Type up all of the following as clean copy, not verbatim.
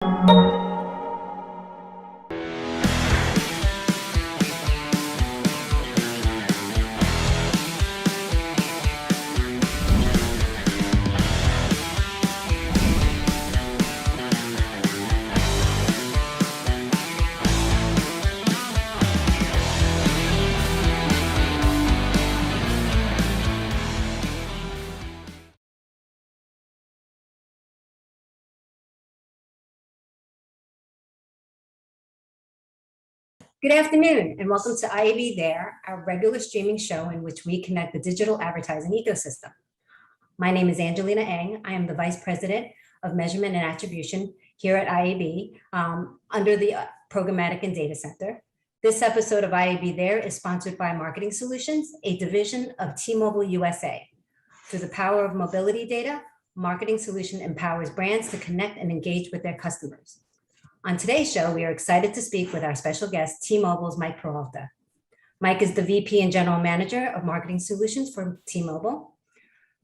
Good afternoon, and welcome to IAB There, our regular streaming show in which we connect the digital advertising ecosystem. My name is Angelina Eng. I am the Vice President of Measurement and Attribution here at IAB under the Programmatic and Data Center. This episode of IAB There is sponsored by Marketing Solutions, a division of T-Mobile USA. Through the power of mobility data, Marketing Solution empowers brands to connect and engage with their customers. On today's show, we are excited to speak with our special guest, T-Mobile's Mike Peralta. Mike is the VP and General Manager of Marketing Solutions for T-Mobile.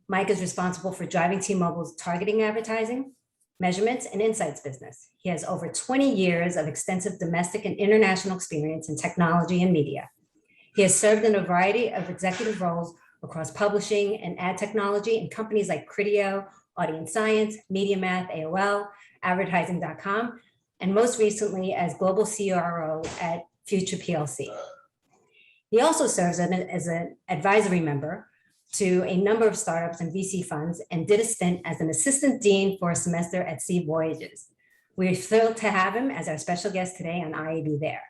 Mike is responsible for driving T-Mobile's targeting advertising, measurements, and insights business. He has over 20 years of extensive domestic and international experience in technology and media. He has served in a variety of executive roles across publishing and ad technology in companies like Criteo, Audience Science, MediaMath, AOL, Advertising.com, and most recently as Global CRO at Future PLC. He also serves as an advisory member to a number of startups and VC funds and did a stint as an assistant dean for a semester at Sea Voyages. We're thrilled to have him as our special guest today on IAB There.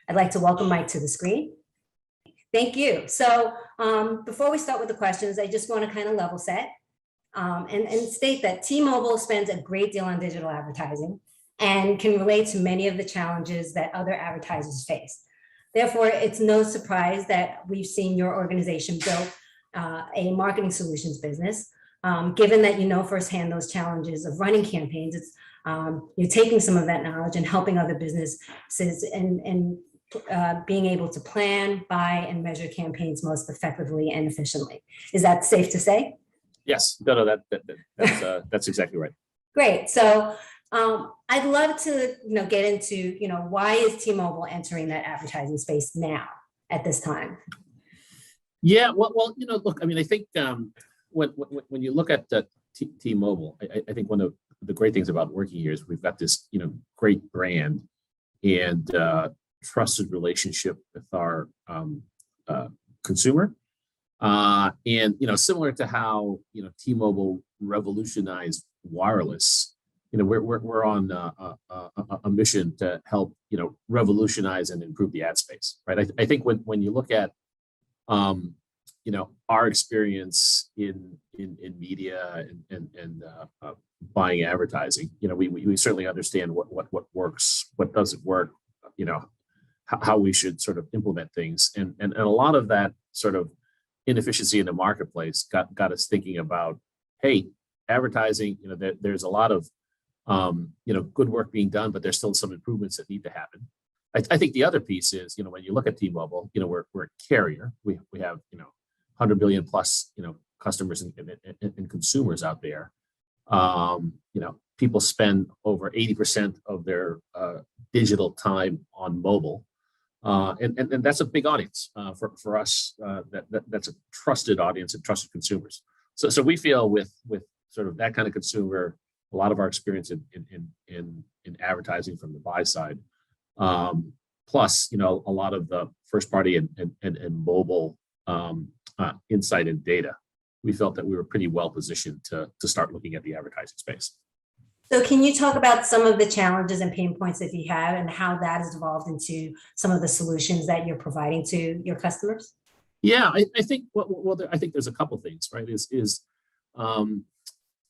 I'd like to welcome Mike to the screen. Thank you. So before we start with the questions, I just want to kind of level set and state that T-Mobile spends a great deal on digital advertising and can relate to many of the challenges that other advertisers face. Therefore, it's no surprise that we've seen your organization build a marketing solutions business. Given that you know firsthand those challenges of running campaigns, it's you're taking some of that knowledge and helping other businesses and being able to plan, buy, and measure campaigns most effectively and efficiently. Is that safe to say? Yes, that's exactly right. Great. So I'd love to get into why is T-Mobile entering that advertising space now at this time? Yeah, well, look, I mean, I think when you look at T-Mobile, I think one of the great things about working here is we've got this great brand and trusted relationship with our consumer, and similar to how T-Mobile revolutionized wireless. We're on a mission to help revolutionize and improve the ad space, right? I think when you look at our experience in media and buying advertising, we certainly understand what works, what doesn't work, how we should sort of implement things, and a lot of that sort of inefficiency in the marketplace got us thinking about, hey, advertising, there's a lot of good work being done, but there's still some improvements that need to happen. I think the other piece is, when you look at T-Mobile, we're a carrier. We have 100 billion plus customers and consumers out there. People spend over 80% of their digital time on mobile, and that's a big audience for us. That's a trusted audience and trusted consumers. So we feel with sort of that kind of consumer, a lot of our experience in advertising from the buy side, plus a lot of the first party and mobile insight and data, we felt that we were pretty well positioned to start looking at the advertising space. So can you talk about some of the challenges and pain points that you have and how that has evolved into some of the solutions that you're providing to your customers? Yeah, I think I think there's a couple things, right?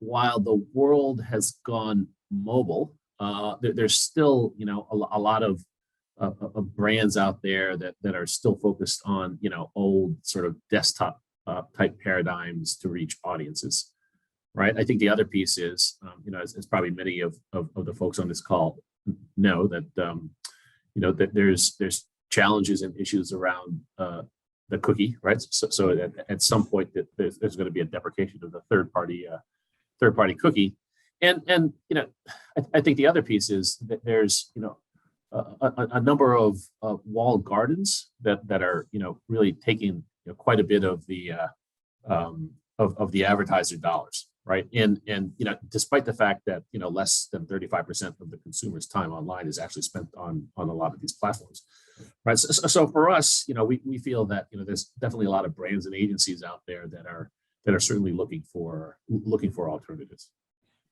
While the world has gone mobile, there's still a lot of brands out there that are still focused on old sort of desktop type paradigms to reach audiences, right? I think the other piece is as probably many of the folks on this call know that that there's challenges and issues around the cookie, right? So at some point that there's going to be a deprecation of the third party cookie, And I think the other piece is that there's a number of walled gardens that are really taking quite a bit of the advertiser dollars, right? And despite the fact that less than 35% of the consumer's time online is actually spent on a lot of these platforms, right? So for us, we feel that there's definitely a lot of brands and agencies out there that are certainly looking for alternatives.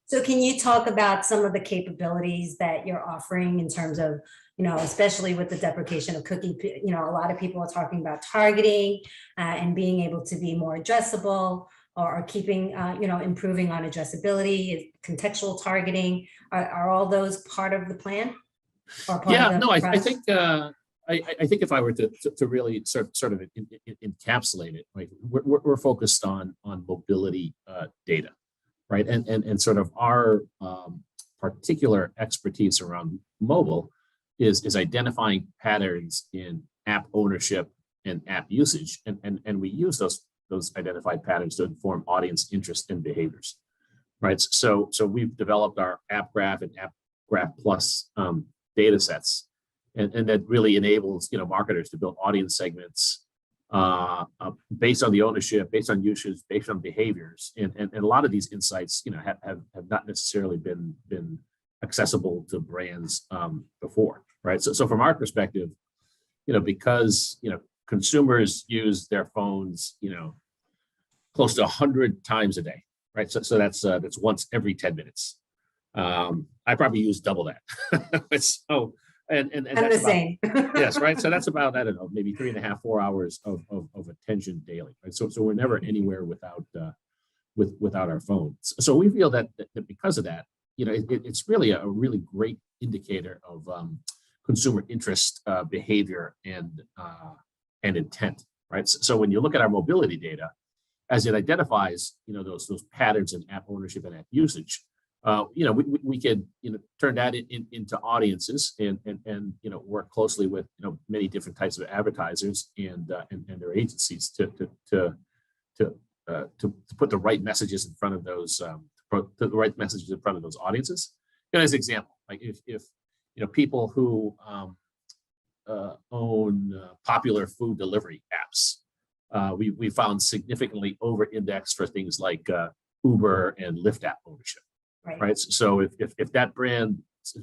So can you talk about some of the capabilities that you're offering in terms of, especially with the deprecation of cookie, a lot of people are talking about targeting and being able to be more addressable, or keeping, improving on addressability, contextual targeting. Are all those part of the plan? Or part of the I think I think if I were to really sort of encapsulate it, like we're focused on mobility data, right? And sort of our particular expertise around mobile is identifying patterns in app ownership and app usage, and we use those identified patterns to inform audience interest and behaviors, right? So we've developed our App Graph and App Graph Plus data sets, and that really enables marketers to build audience segments based on the ownership, based on usage, based on behaviors, and a lot of these insights have not necessarily been accessible to brands before, right? So from our perspective, because consumers use their phones close to 100 times a day, right? So that's once every 10 minutes. I probably use double that. So and I'm that's the same. yes, right. So that's about, I don't know, maybe 3.5, 4 hours of attention daily, right? So we're never anywhere without our phones. So we feel that because of that, it's really a really great indicator of consumer interest, behavior, and intent, right? So when you look at our mobility data, as it identifies those patterns in app ownership and app usage, we could turn that into audiences and work closely with many different types of advertisers and their agencies to put the right messages in front of those audiences. As an example, like if people who own popular food delivery apps, we found significantly over-indexed for things like Uber and Lyft app ownership. Right. So if that brand,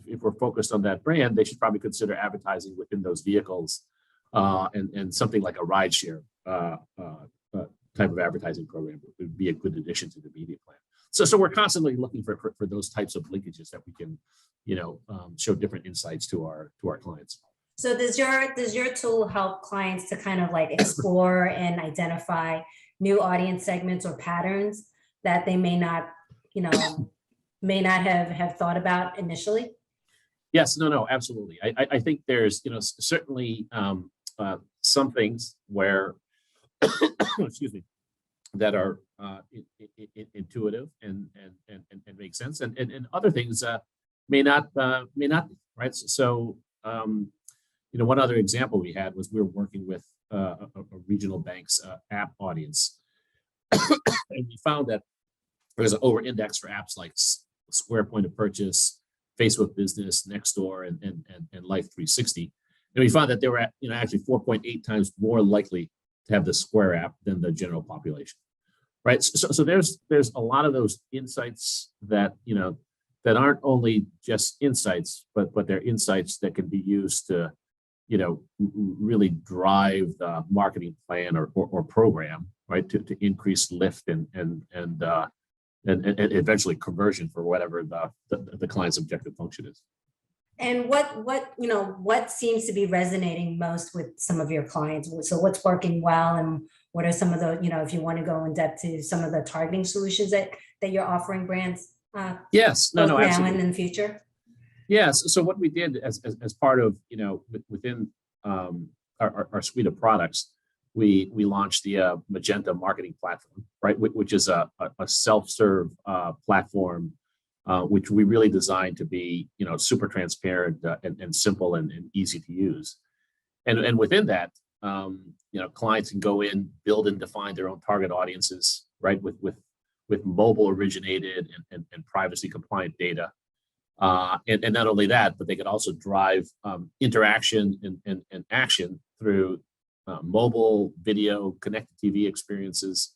if we're focused on that brand, they should probably consider advertising within those vehicles, and something like a rideshare type of advertising program would be a good addition to the media plan. So we're constantly looking for those types of linkages that we can, show different insights to our clients. So does your tool help clients to kind of like explore and identify new audience segments or patterns that they may not have thought about initially? Yes, no, absolutely. I think there's, certainly some things where, excuse me, that are intuitive and make sense, and other things may not be, right? So, one other example we had was we were working with a regional bank's app audience, and we found that there's an over-index for apps like Square Point of Purchase, Facebook Business, Nextdoor, and Life 360. And we found that they were actually 4.8 times more likely to have the Square app than the general population, right? So there's a lot of those insights that that aren't only just insights, but they're insights that can be used to really drive the marketing plan or program, right, to increase lift and eventually conversion for whatever the client's objective function is. And what seems to be resonating most with some of your clients? So what's working well, and what are some of the, if you want to go in depth to some of the targeting solutions that you're offering brands? Yes, no, now absolutely. and in the future. Yes. So what we did as part of within our suite of products, we launched the Magenta marketing platform, right, which is a self-serve platform, which we really designed to be super transparent and simple and easy to use. And within that, clients can go in, build and define their own target audiences, right, with mobile originated and privacy compliant data. And not only that, but they could also drive interaction and action through mobile, video, connected TV experiences,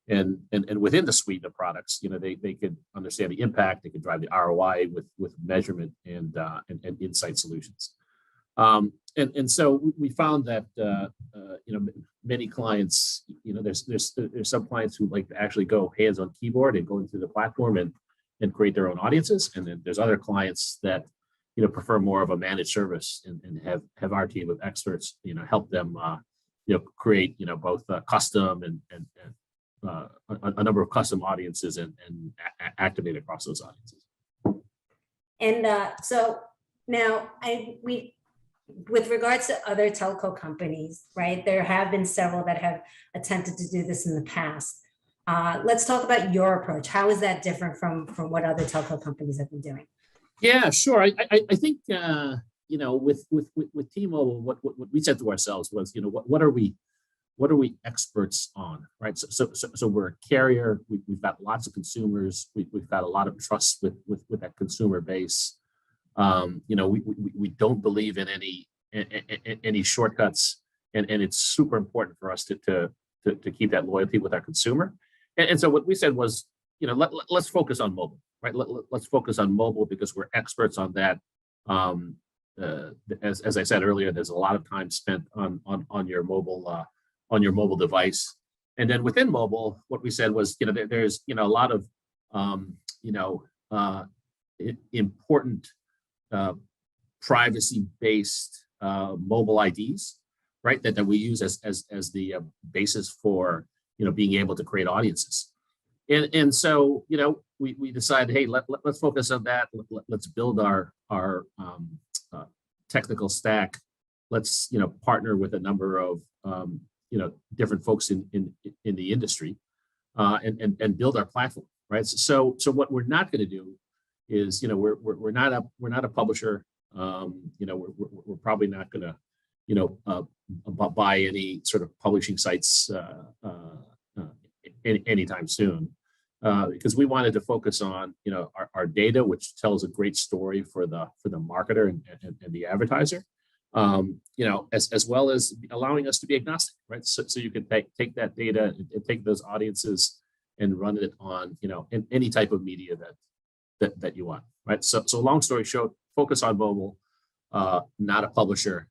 and within the suite of products, they could understand the impact, they could drive the ROI with measurement and insight solutions. And so we found that many clients, there's some clients who like to actually go hands on keyboard and go into the platform and create their own audiences, and then there's other clients that prefer more of a managed service and have our team of experts help them create both custom and a number of custom audiences and activate across those audiences. And so now with regards to other telco companies, right, there have been several that have attempted to do this in the past. Let's talk about your approach. How is that different from what other telco companies have been doing? Yeah, sure. I think with T-Mobile, what we said to ourselves was, what are we experts on, right? So we're a carrier. We've got lots of consumers. We've got a lot of trust with that consumer base. We don't believe in any shortcuts, and it's super important for us to keep that loyalty with our consumer. And so what we said was, let's focus on mobile, right? Let's focus on mobile because we're experts on that. As I said earlier, there's a lot of time spent on your mobile device. And then within mobile, what we said was, there's a lot of important privacy-based mobile IDs, right? That we use as the basis for being able to create audiences. And so we decided, hey, let's focus on that. Let's build our technical stack. Let's partner with a number of different folks in the industry and build our platform, right? So what we're not going to do is we're not a publisher. We're probably not going to buy any sort of publishing sites anytime soon, because we wanted to focus on our data, which tells a great story for the marketer and the advertiser, as well as allowing us to be agnostic, right? So you can take that data and take those audiences and run it on in any type of media that you want, right? So long story short, focus on mobile, not a publisher.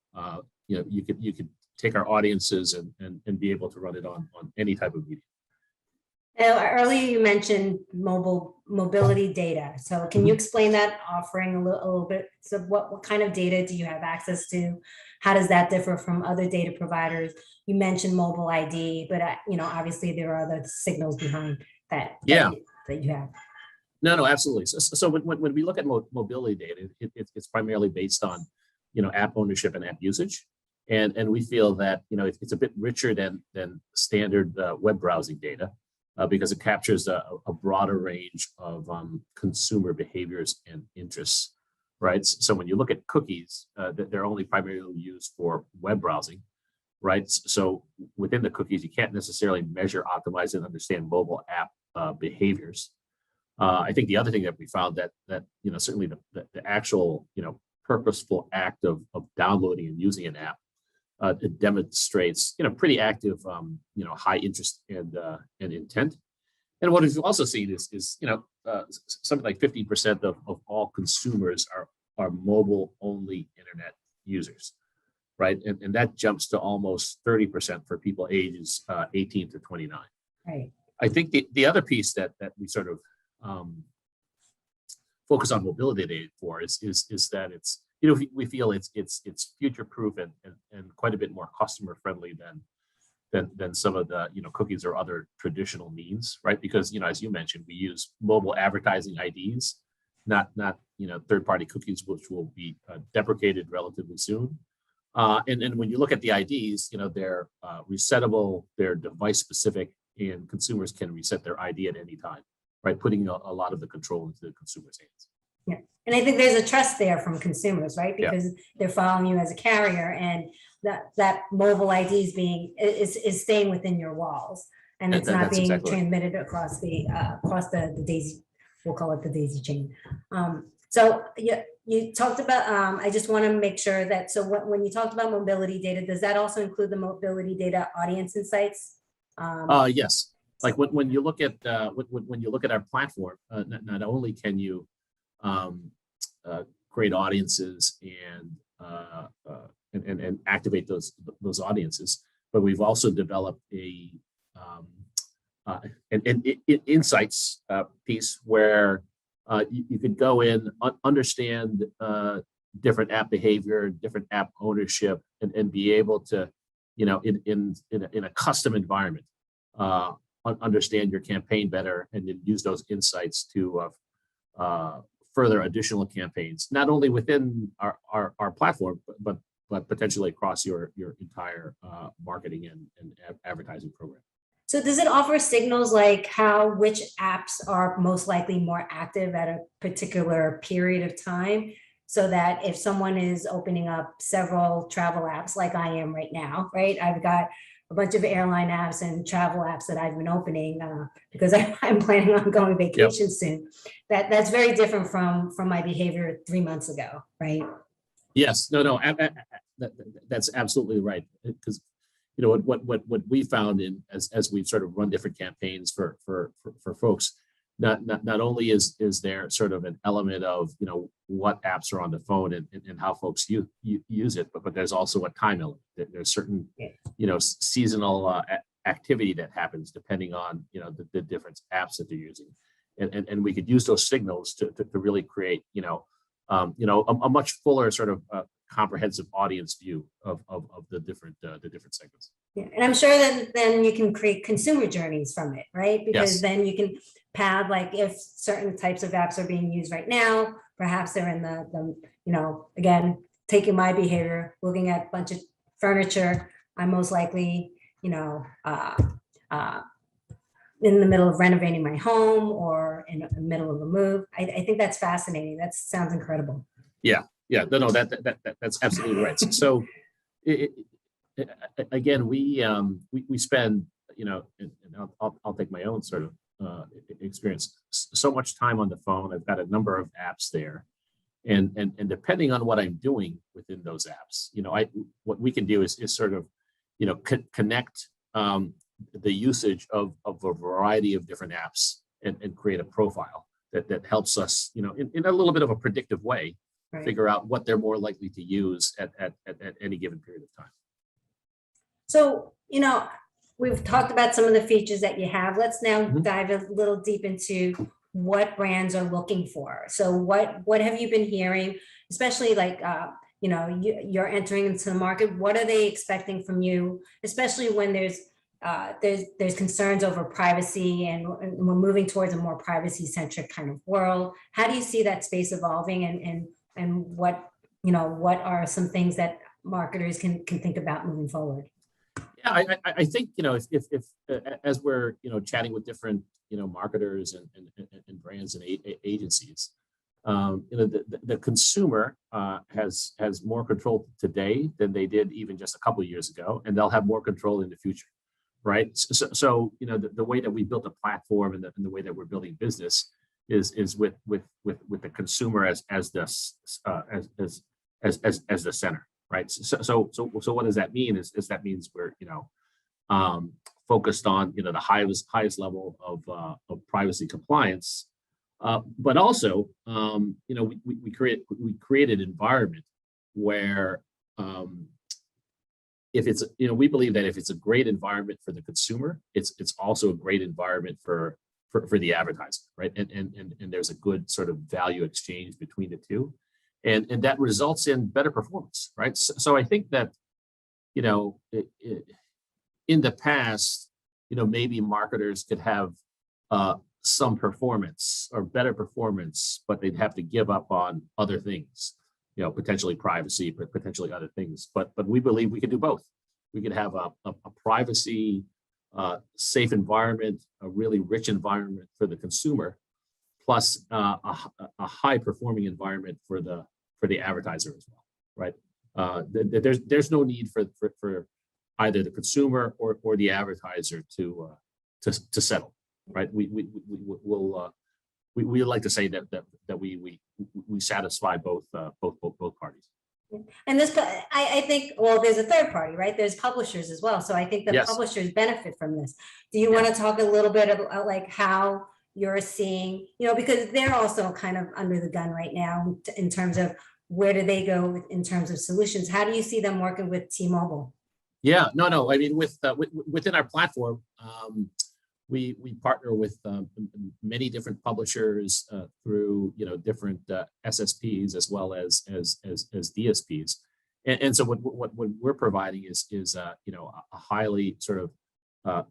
You could take our audiences and be able to run it on any type of media. Now, earlier you mentioned mobility data. So can you explain that offering a little bit? So what kind of data do you have access to? How does that differ from other data providers? You mentioned mobile ID, but obviously there are other signals behind that. Yeah. That you have. No, absolutely. So when we look at mobility data, it's primarily based on app ownership and app usage, and we feel that it's a bit richer than standard web browsing data. Because it captures a broader range of consumer behaviors and interests, right? So when you look at cookies, they're only primarily used for web browsing, right? So within the cookies, you can't necessarily measure, optimize, and understand mobile app behaviors. I think the other thing that we found that certainly the actual purposeful act of downloading and using an app, it demonstrates pretty active high interest and intent. And what we've also seen is something like 50% of all consumers are mobile only internet users, right? And that jumps to almost 30% for people ages 18 to 29. Right. I think the other piece that we sort of focus on mobility data for is that it's we feel it's future proof and quite a bit more customer friendly than some of the cookies or other traditional means, right? Because as you mentioned, we use mobile advertising IDs, not third party cookies, which will be deprecated relatively soon. And when you look at the IDs, they're resettable, they're device specific, and consumers can reset their ID at any time, right? Putting a lot of the control into the consumer's hands. Yeah. And I think there's a trust there from consumers, right? Because they're following you as a carrier, and that mobile ID is staying within your walls. and it's not That's being exactly right. transmitted across the daisy, we'll call it the daisy chain. So you talked about, I just want to make sure that, so when you talked about mobility data, does that also include the mobility data audience insights? Yes. Like when you look at when you look at our platform, not only can you create audiences and activate those audiences, but we've also developed an insights piece where you could go in, understand different app behavior, different app ownership, and be able to, in a custom environment, understand your campaign better, and then use those insights to further additional campaigns, not only within our platform, but potentially across your entire marketing and advertising program. So does it offer signals like which apps are most likely more active at a particular period of time? So that if someone is opening up several travel apps like I am right now, right? I've got a bunch of airline apps and travel apps that I've been opening because I'm planning on going vacation soon. That's very different from my behavior 3 months ago, right? Yes, no, that's absolutely right. Because what we found as we've sort of run different campaigns for folks, not only is there sort of an element of what apps are on the phone and how folks use it, but there's also a time element. There's certain seasonal activity that happens depending on the different apps that they're using, and we could use those signals to really create a much fuller sort of comprehensive audience view of the different segments. Yeah, and I'm sure that then you can create consumer journeys from it, right? Because then you can pad, like, if certain types of apps are being used right now, perhaps they're in the again, taking my behavior, looking at a bunch of furniture, I'm most likely, in the middle of renovating my home or in the middle of a move. I think that's fascinating. That sounds incredible. Yeah, no, that's absolutely right. So, again, we spend, and I'll take my own sort of experience, so much time on the phone. I've got a number of apps there, and depending on what I'm doing within those apps, what we can do is sort of, connect the usage of a variety of different apps and create a profile that helps us, in a little bit of a predictive way, right, figure out what they're more likely to use at any given period of time. So, we've talked about some of the features that you have. Let's now dive a little deep into what brands are looking for. So what have you been hearing, especially like, you're entering into the market? What are they expecting from you, especially when there's concerns over privacy and we're moving towards a more privacy centric kind of world? How do you see that space evolving, and what are some things that marketers can think about moving forward? Yeah, I think, if as we're, chatting with different, marketers and brands and agencies, the consumer has more control today than they did even just a couple of years ago, and they'll have more control in the future, right? So the way that we built a platform and the way that we're building business is with the consumer as the center. Right. So what does that mean? Is that means we're focused on the highest level of privacy compliance, but also we create an environment where if it's we believe that if it's a great environment for the consumer, it's also a great environment for the advertiser, right? And there's a good sort of value exchange between the two. And that results in better performance, right? So I think that, in the past, maybe marketers could have some performance or better performance, but they'd have to give up on other things, potentially privacy, but potentially other things. But we believe we can do both. We could have a privacy safe environment, a really rich environment for the consumer, plus a high performing environment for the advertiser as well, right? There's no need for either the consumer or the advertiser to to settle, right? We like to say that we satisfy both parties. And this, I think, well, there's a third party, right? There's publishers as well. So I think the Yes. publishers benefit from this. Do you want to talk a little bit about like how you're seeing, because they're also kind of under the gun right now in terms of where do they go in terms of solutions? How do you see them working with T-Mobile? Yeah, no. I mean, within our platform, we partner with many different publishers through different SSPs as well as DSPs, and so what we're providing is a highly sort of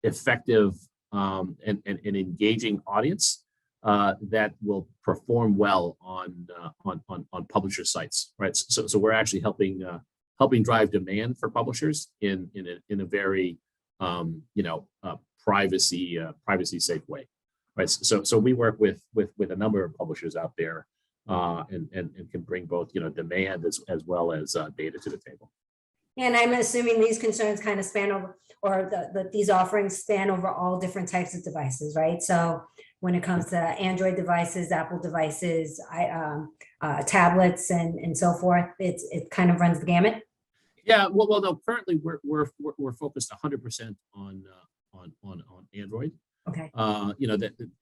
effective and engaging audience that will perform well on publisher sites, right? So we're actually helping drive demand for publishers in a very privacy safe way, right? So we work with a number of publishers out there and can bring both demand as well as data to the table. And I'm assuming these concerns kind of span over, or these offerings span over all different types of devices, right? So when it comes to Android devices, Apple devices, tablets, and so forth, it kind of runs the gamut. Yeah, well, no. Currently, we're focused 100% on Android. Okay.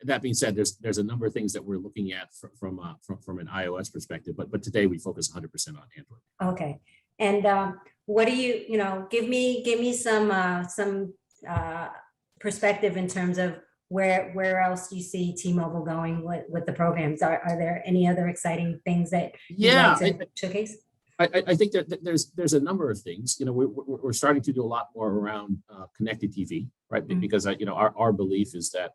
That being said, there's a number of things that we're looking at from an iOS perspective, but today we focus 100% on Android. Okay. And what do give me some perspective in terms of where else you see T-Mobile going with the programs? Are there any other exciting things that you'd like to showcase? I think that there's a number of things. We're starting to do a lot more around connected TV, right? Mm-hmm. Because our belief is that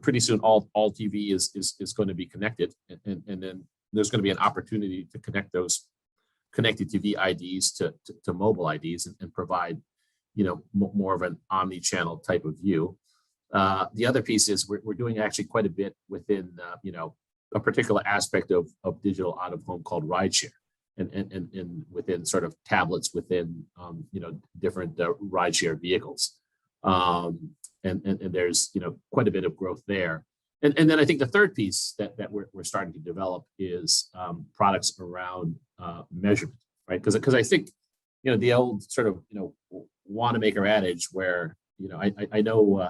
pretty soon all TV is going to be connected, and then there's going to be an opportunity to connect those connected TV IDs to mobile IDs and provide more of an omni-channel type of view. The other piece is we're doing actually quite a bit within a particular aspect of digital out of home called rideshare. And within sort of tablets within different rideshare vehicles, and there's quite a bit of growth there, and then I think the third piece that we're starting to develop is products around measurement, right? Because I think the old sort of Wanamaker adage where I know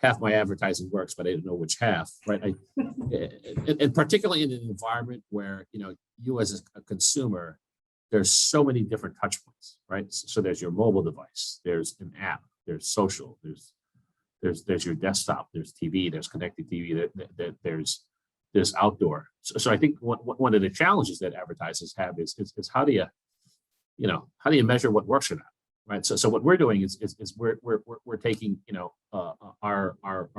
half my advertising works, but I don't know which half, right? And particularly in an environment where you as a consumer, there's so many different touch points, right? So there's your mobile device, there's an app, there's social, there's your desktop, there's TV, there's connected TV, there's outdoor. So I think one of the challenges that advertisers have is how do you measure what works or not? Right. So what we're doing is we're taking our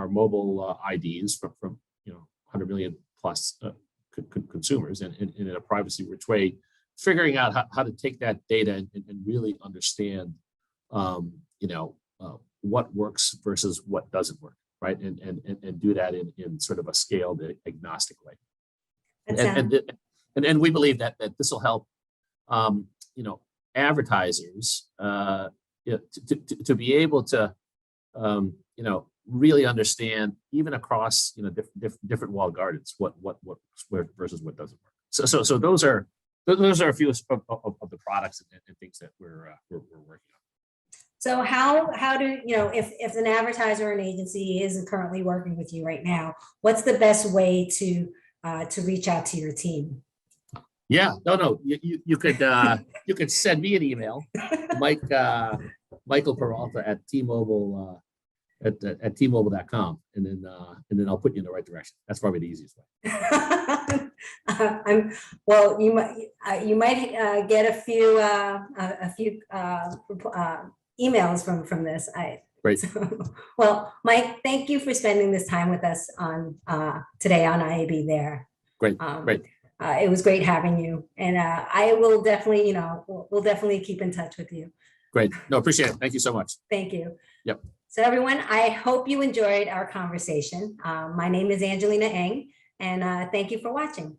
mobile IDs from 100 million plus consumers and in a privacy rich way, figuring out how to take that data and really understand what works versus what doesn't work, right? And do that in sort of a scaled agnostic way. And we believe that this will help advertisers to be able to really understand even across different walled gardens what versus what doesn't work. So those are a few of the products and things that we're working on. So how do if an advertiser or an agency isn't currently working with you right now, what's the best way to reach out to your team? Yeah, no, you could send me an email, Michael Peralta at T-Mobile at T-Mobile.com, and then I'll put you in the right direction. That's probably the easiest way. Well, you might get a few emails from this. Great. Well, Mike, thank you for spending this time with us on today on IAB There. Great. Great. It was great having you, and I will definitely, we'll definitely keep in touch with you. Great. No, appreciate it. Thank you so much. Thank you. Yep. So everyone, I hope you enjoyed our conversation. My name is Angelina Eng, and thank you for watching.